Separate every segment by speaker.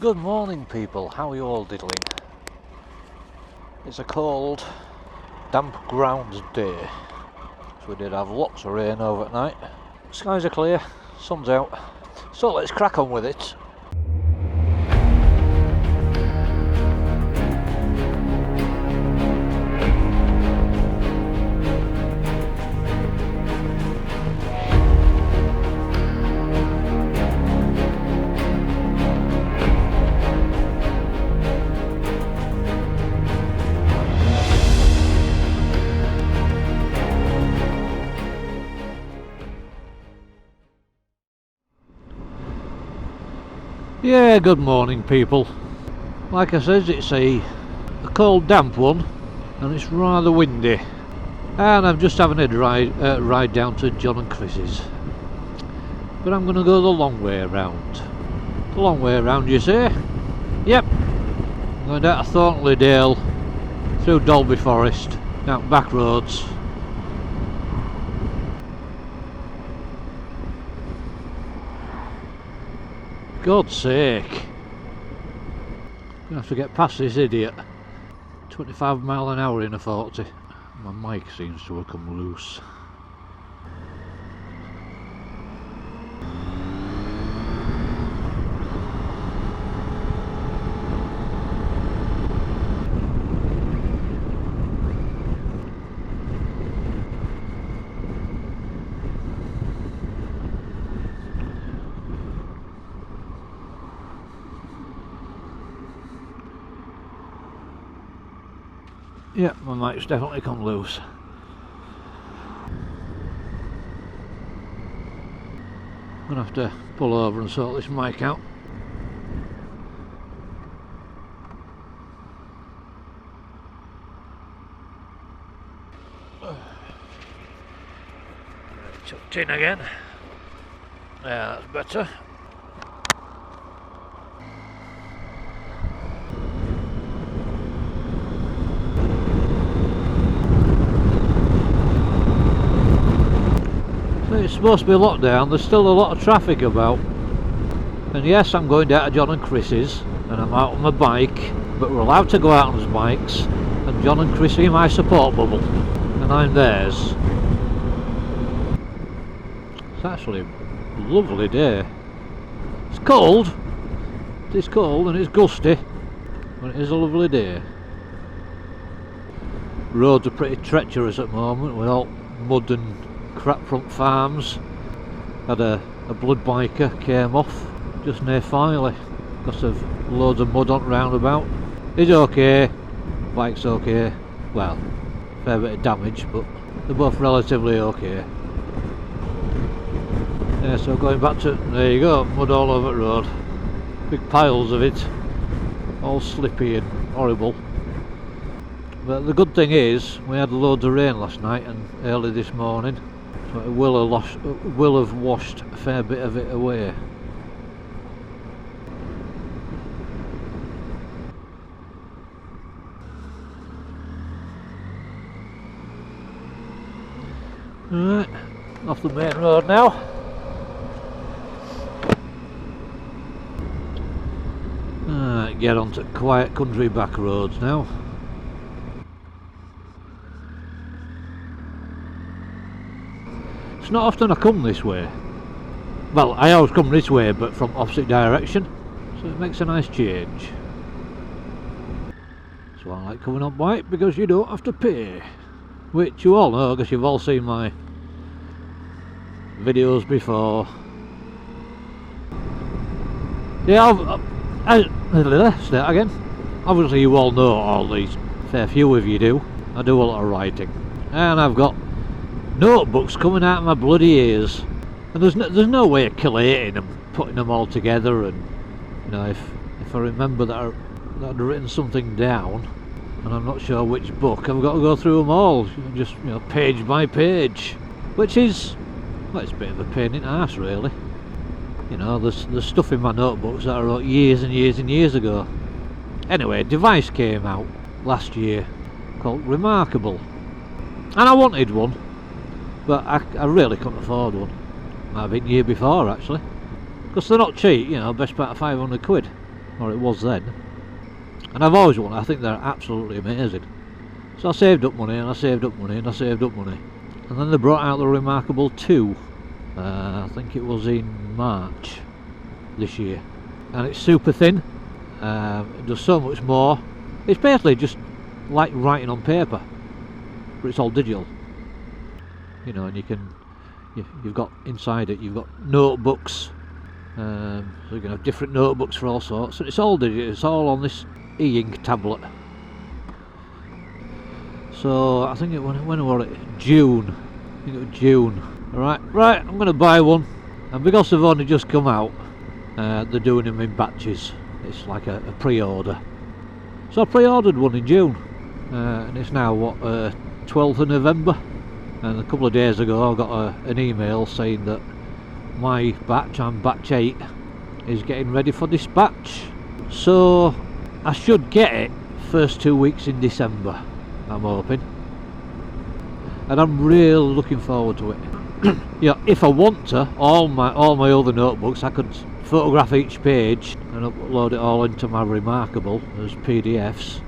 Speaker 1: Good morning people, how are you all diddling? It's a cold, damp ground day, so we did have lots of rain overnight. Skies are clear, sun's out, so let's crack on with it. Yeah, good morning people. Like I said, it's a cold damp one and it's rather windy, and I'm just having a ride down to John and Chris's, but I'm going to go the long way around. The long way around, you say? Yep, I'm going down to Thorntley Dale, through Dalby Forest, down back roads. God's sake, I'm gonna have to get past this idiot. 25 mile an hour in a 40. My mic seems to have come loose. Yep, my mic's definitely come loose. I'm gonna have to pull over and sort this mic out. Tucked in again. Yeah, that's better. It's supposed to be locked down, there's still a lot of traffic about. And yes, I'm going down to John and Chris's and I'm out on my bike, but we're allowed to go out on his bikes, and John and Chris are my support bubble and I'm theirs. It's actually a lovely day. It's cold, it's cold and it's gusty, but it is a lovely day. Roads are pretty treacherous at the moment with all mud and crap front farms. Had a blood biker came off just near Filey because of loads of mud on roundabout. He's okay, bike's okay, well, fair bit of damage, but they're both relatively okay. Yeah, so going back to, there you go, mud all over the road, big piles of it, all slippy and horrible. But the good thing is we had loads of rain last night and early this morning, so it will have washed a fair bit of it away. Right, off the main road now. Right, get on to quiet country back roads now. It's not often I come this way. Well, I always come this way, but from opposite direction, so it makes a nice change. So I like coming on bike because you don't have to pay, which you all know because you've all seen my videos before. Yeah, start again. Obviously you all know all these, fair few of you do. I do a lot of writing, and I've got notebooks coming out of my bloody ears, and there's no way of collating them, putting them all together, and you know, if I remember that I'd written something down and I'm not sure which book, I've got to go through them all, just, you know, page by page, which is, well, it's a bit of a pain in the arse really. You know, there's stuff in my notebooks that I wrote years and years and years ago. Anyway, a device came out last year called Remarkable, and I wanted one, but I really couldn't afford one. Might have been the year before actually, because they're not cheap, you know, best part of 500 quid. or it was then. And I've always wanted. I think they're absolutely amazing. So I saved up money and I saved up money and I saved up money. And then they brought out the Remarkable 2. I think it was in March this year. And it's super thin. It does so much more. It's basically just like writing on paper, but it's all digital. You know, and you've got inside it, you've got notebooks. So you can have different notebooks for all sorts. So it's all digital. It's all on this e-ink tablet. So I think when was it? June. I think it was June. Right, I'm going to buy one. And because they've only just come out, they're doing them in batches. It's like a pre-order. So I pre-ordered one in June. And it's now, 12th of November. And a couple of days ago I got an email saying that my batch, I'm batch 8, is getting ready for dispatch. So I should get it first 2 weeks in December, I'm hoping. And I'm really looking forward to it. Yeah, if I want to, all my other notebooks, I could photograph each page and upload it all into my Remarkable as PDFs.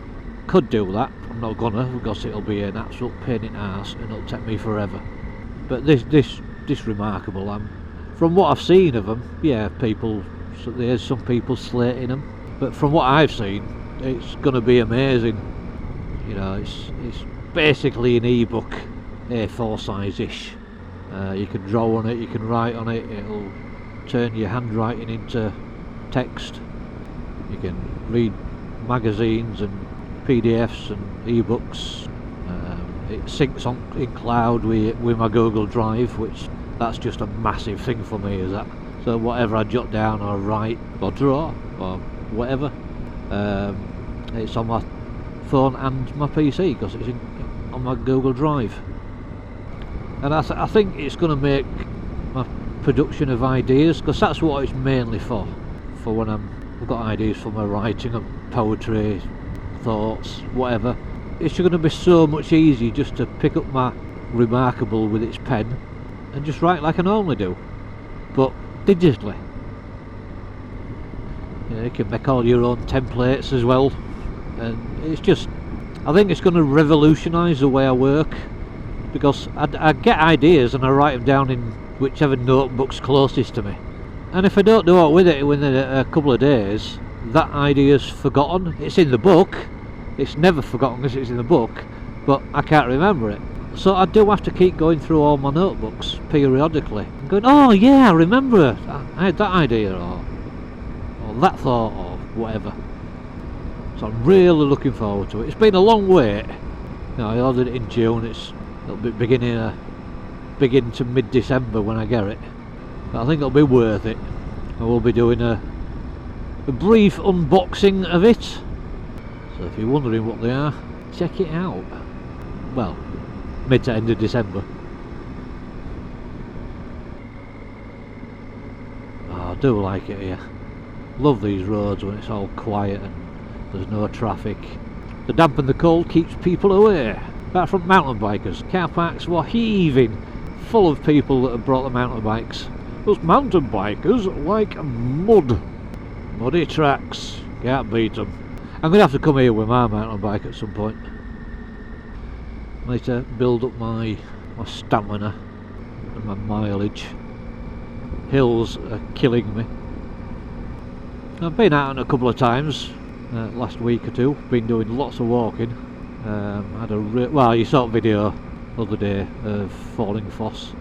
Speaker 1: Could do that. I'm not gonna, because it'll be an absolute pain in the arse and it'll take me forever. But this Remarkable, from what I've seen of them, yeah, there's some people slating them, but from what I've seen, it's gonna be amazing. You know, it's basically an ebook, A4 size-ish. You can draw on it, you can write on it, it'll turn your handwriting into text. You can read magazines and PDFs and ebooks. It syncs on in cloud with my Google Drive, which that's just a massive thing for me, is that. So whatever I jot down or write or draw or whatever, it's on my phone and my PC because it's on my Google Drive. And I think it's going to make my production of ideas, because that's what it's mainly for when I've got ideas for my writing of poetry, thoughts, whatever. It's going to be so much easier just to pick up my Remarkable with its pen and just write like I normally do, but digitally. You know, you can make all your own templates as well, and it's just, I think it's going to revolutionise the way I work, because I get ideas and I write them down in whichever notebook's closest to me, and if I don't do it with it within a couple of days, that idea's forgotten. It's in the book, it's never forgotten because it's in the book, but I can't remember it. So I do have to keep going through all my notebooks periodically and going, oh yeah, I remember I had that idea, or that thought, or whatever. So I'm really looking forward to it. It's been a long wait. You know, I ordered it in June. It'll be begin to mid-December when I get it. But I think it'll be worth it. I will be doing a brief unboxing of it. So if you're wondering what they are, check it out. Well, mid to end of December. Oh, I do like it here. Love these roads when it's all quiet and there's no traffic. The damp and the cold keeps people away. Apart from mountain bikers, car parks were heaving, full of people that have brought the mountain bikes. Those mountain bikers like mud. Muddy tracks, can't beat them. I'm going to have to come here with my mountain bike at some point. I need to build up my stamina and my mileage. Hills are killing me. I've been out a couple of times last week or two. Been doing lots of walking. Had well, you saw a video the other day of Falling Foss.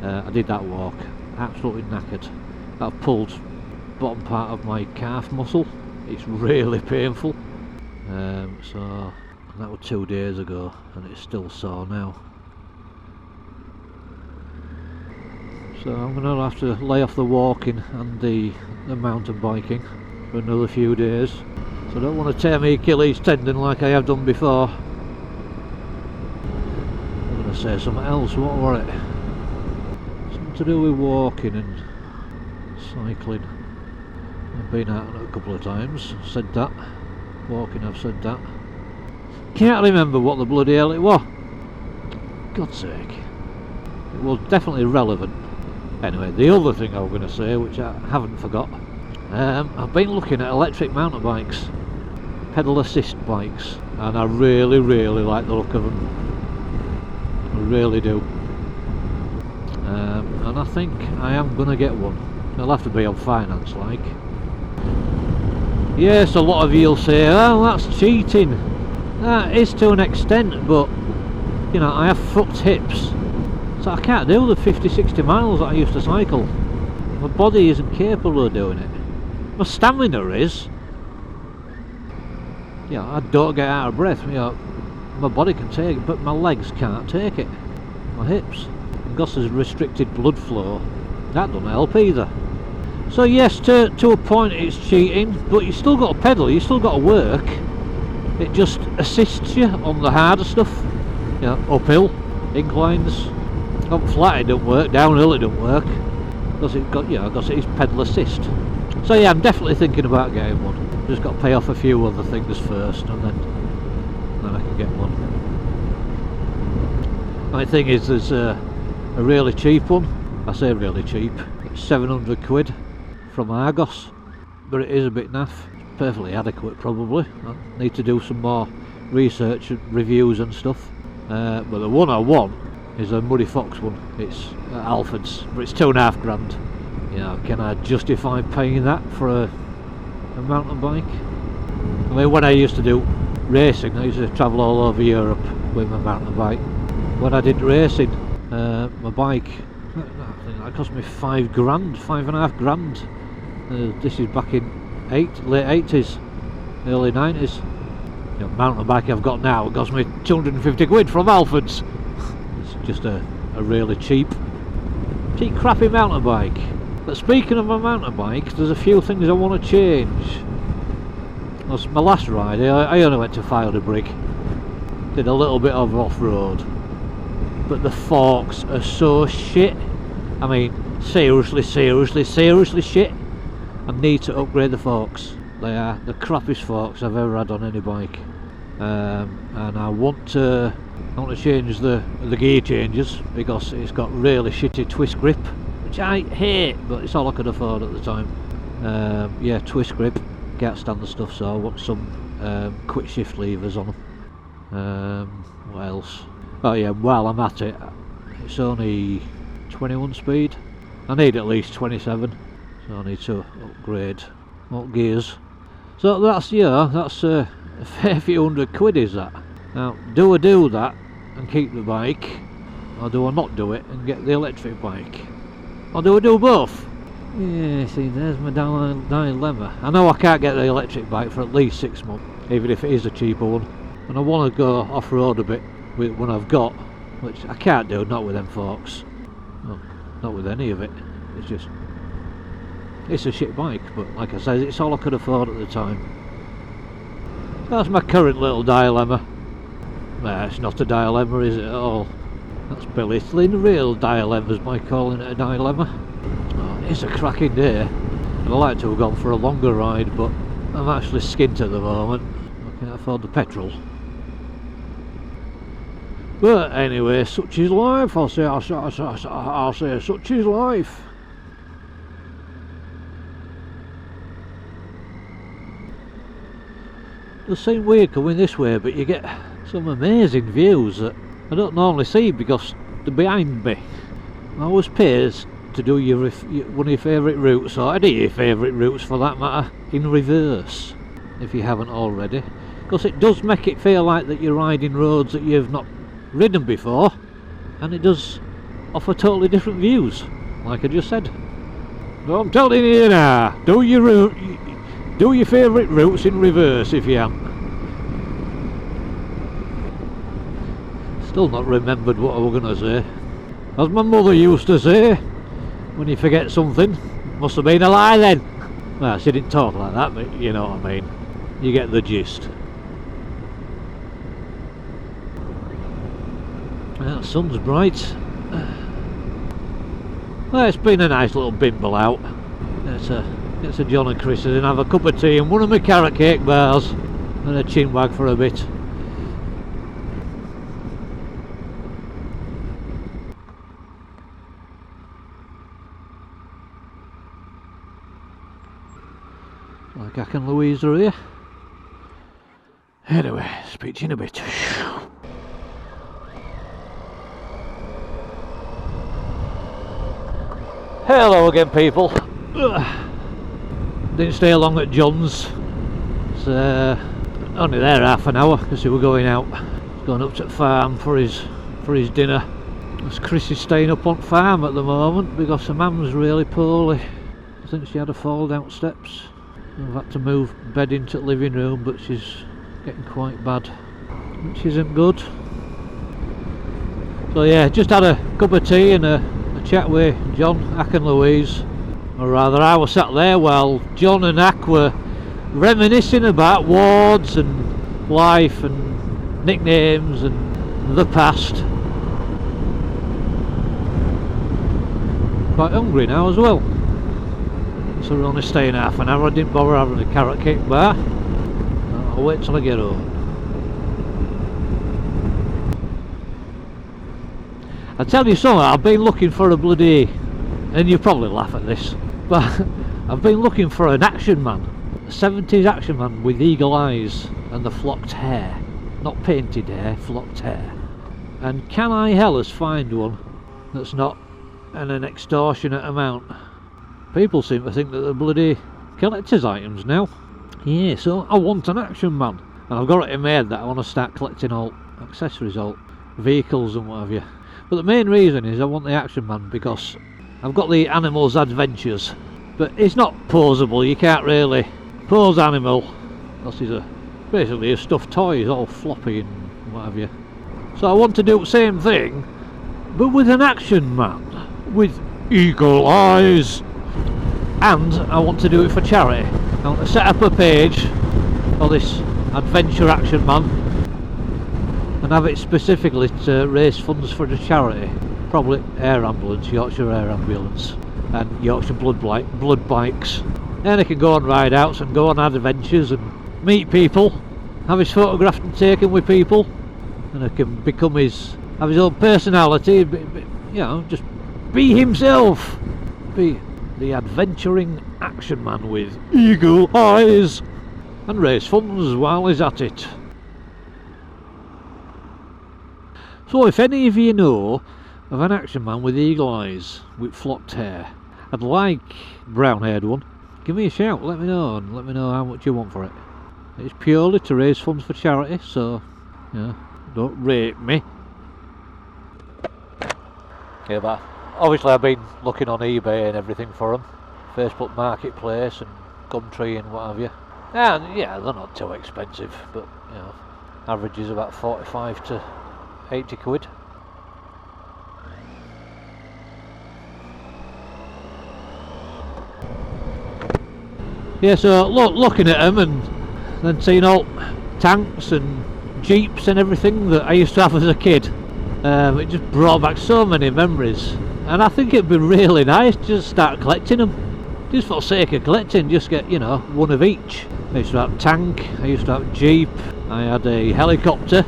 Speaker 1: I did that walk. Absolutely knackered. I've pulled bottom part of my calf muscle. It's really painful. So that was 2 days ago, and it's still sore now. So I'm going to have to lay off the walking and the mountain biking for another few days. So I don't want to tear my Achilles tendon like I have done before. I'm going to say something else, what were it? Something to do with walking and cycling. I've been out a couple of times, said that. Walking, I've said that. Can't remember what the bloody hell it was. God's sake. It was definitely relevant. Anyway, the other thing I was going to say, which I haven't forgot, I've been looking at electric mountain bikes, pedal assist bikes, and I really like the look of them. I really do. And I think I am going to get one. It'll have to be on finance like. Yes, a lot of you'll say, oh, that's cheating. That is to an extent, but you know, I have fucked hips, so I can't do the 50-60 miles that I used to cycle. My body isn't capable of doing it. My stamina is. You know, I don't get out of breath. You know, my body can take it, but my legs can't take it. My hips. Because there's restricted blood flow, that doesn't help either. So yes, to a point it's cheating, but you still got to pedal, you still got to work. It just assists you on the harder stuff. You know, uphill, inclines, up flat it don't work, downhill it don't work. Because it got, you know, because it is pedal assist. So yeah, I'm definitely thinking about getting one. Just got to pay off a few other things first, and then I can get one. My thing is, there's a really cheap one. I say really cheap. It's 700 quid from Argos, but it is a bit naff. It's perfectly adequate probably. I need to do some more research and reviews and stuff. But the one I want is a Muddy Fox one. It's at Alfred's, but it's £2.5 grand. You know, can I justify paying that for a mountain bike? I mean, when I used to do racing, I used to travel all over Europe with my mountain bike. When I did racing, my bike, I think that cost me £5 grand, £5.5 grand. This is back in late 80s, early 90s. The mountain bike I've got now, it cost me 250 quid from Alfred's. It's just a really cheap crappy mountain bike. But speaking of a mountain bike, there's a few things I want to change. That's my last ride. I only went to Fyldebrigg, did a little bit of off-road, but the forks are so shit. I mean, seriously shit. I need to upgrade the forks. They are the crappiest forks I've ever had on any bike. And I want to change the gear changes, because it's got really shitty twist grip, which I hate, but it's all I could afford at the time. Yeah, twist grip, can't stand the stuff, so I want some quick shift levers on them. What else? Oh yeah, while I'm at it, it's only 21 speed. I need at least 27, so I need to upgrade what gears. So that's, yeah, that's a fair few hundred quid is that. Now, do I do that and keep the bike, or do I not do it and get the electric bike? Or do I do both? Yeah, see, there's my dilemma. I know I can't get the electric bike for at least 6 months, even if it is a cheaper one. And I want to go off-road a bit with one I've got, which I can't do, not with them forks. No, not with any of it. It's just, it's a shit bike, but like I said, it's all I could afford at the time. That's my current little dilemma. Nah, it's not a dilemma, is it at all? That's belittling real dilemmas by calling it a dilemma. Oh, it's a cracking day. I'd like to have gone for a longer ride, but I'm actually skint at the moment. I can't afford the petrol. But anyway, such is life. I'll say such is life. It seems weird coming this way, but you get some amazing views that I don't normally see because they're behind me. I always pays to do one of your favourite routes, or any of your favourite routes for that matter, in reverse, if you haven't already, because it does make it feel like that you're riding roads that you've not ridden before, and it does offer totally different views, like I just said. So I'm telling you now, do your favourite routes in reverse if you haven't. Still not remembered what I was going to say. As my mother used to say, when you forget something, must have been a lie then. Well, she didn't talk like that, but you know what I mean. You get the gist. Well, the sun's bright. Well, it's been a nice little bimble out. It's a John and Chris and have a cup of tea and one of my carrot cake bars and a chin wag for a bit. Like Jack and Louise are here. Anyway, speak to you in a bit. Hello again, people. Didn't stay long at John's. It's only there half an hour because we were going out. Going up to the farm for his dinner. As Chris is staying up on farm at the moment because her mum's really poorly. I think she had a fall down steps. I've had to move bed into the living room, but she's getting quite bad, which isn't good. So yeah, just had a cup of tea and a chat with John, Ack and Louise. Or rather, I was sat there while John and Ack were reminiscing about wards and life and nicknames and the past. Quite hungry now as well, so we're only staying half an hour. I didn't bother having a carrot cake bar. I'll wait till I get home. I tell you something, I've been looking for a bloody, and you probably laugh at this, but I've been looking for an action man, a 70s action man with eagle eyes and the flocked hair, not painted hair, flocked hair. And can I hellas find one that's not an extortionate amount? People seem to think that they're bloody collector's items now. Yeah, so I want an action man, and I've got it in my head that I want to start collecting all accessories, all vehicles and what have you. But the main reason is I want the action man because I've got the Animals Adventures, but it's not poseable. You can't really pose animal because he's basically a stuffed toy, he's all floppy and what have you. So I want to do the same thing, but with an action man with eagle eyes, and I want to do it for charity. I want to set up a page for this adventure action man and have it specifically to raise funds for the charity, probably air ambulance, Yorkshire Air Ambulance and Yorkshire Blood Bikes. Then he can go on ride outs and go on adventures and meet people, have his photographed and taken with people, and he can become have his own personality, you know, just be himself, be the adventuring action man with eagle eyes, and raise funds while he's at it. So if any of you know of an action man with eagle eyes with flocked hair, I'd like brown haired one, give me a shout, let me know, and let me know how much you want for it. It's purely to raise funds for charity, so you know, don't rape me. Yeah, but obviously I've been looking on eBay and everything for them, Facebook Marketplace and Gumtree and what have you. And yeah, they're not too expensive, but you know, average is about 45 to 80 quid. Yeah, so looking at them and then seeing all tanks and jeeps and everything that I used to have as a kid, it just brought back so many memories, and I think it'd be really nice to just start collecting them, just for the sake of collecting, just get, you know, one of each. I used to have tank, I used to have jeep, I had a helicopter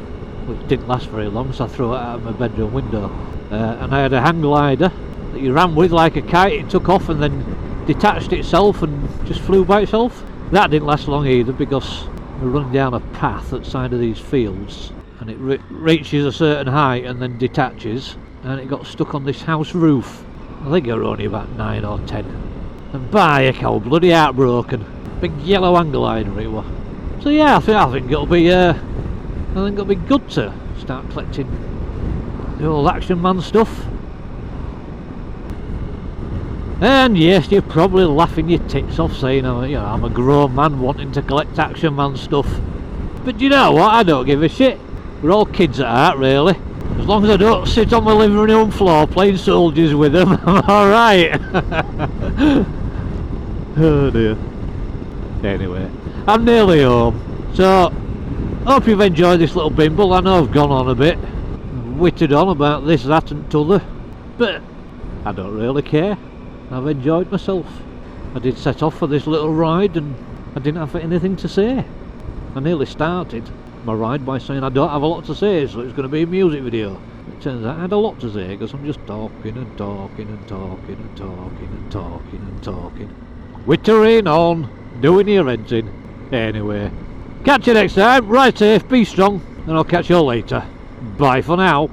Speaker 1: which didn't last very long, so I threw it out of my bedroom window, and I had a hang glider that you ran with like a kite. It took off and then detached itself and just flew by itself. That didn't last long either because we're running down a path at the side of these fields, and it reaches a certain height and then detaches, and it got stuck on this house roof. I think it was only about 9 or 10, and by a cow, bloody heartbroken. Big yellow hang glider it was. So yeah, I think it'll be good to start collecting the old action man stuff. And yes, you're probably laughing your tits off saying, you know, I'm a grown man wanting to collect action man stuff. But you know what, I don't give a shit. We're all kids at heart, really. As long as I don't sit on my living room floor playing soldiers with them, I'm alright. Oh dear. Anyway, I'm nearly home. So, hope you've enjoyed this little bimble. I know I've gone on a bit, wittered on about this, that and t'other, but I don't really care. I've enjoyed myself. I did set off for this little ride and I didn't have anything to say. I nearly started my ride by saying I don't have a lot to say, so it's going to be a music video. It turns out I had a lot to say because I'm just talking and talking and talking and talking and talking and talking. wittering on, doing your heads in. Anyway, catch you next time. Ride safe, be strong, and I'll catch you all later. Bye for now.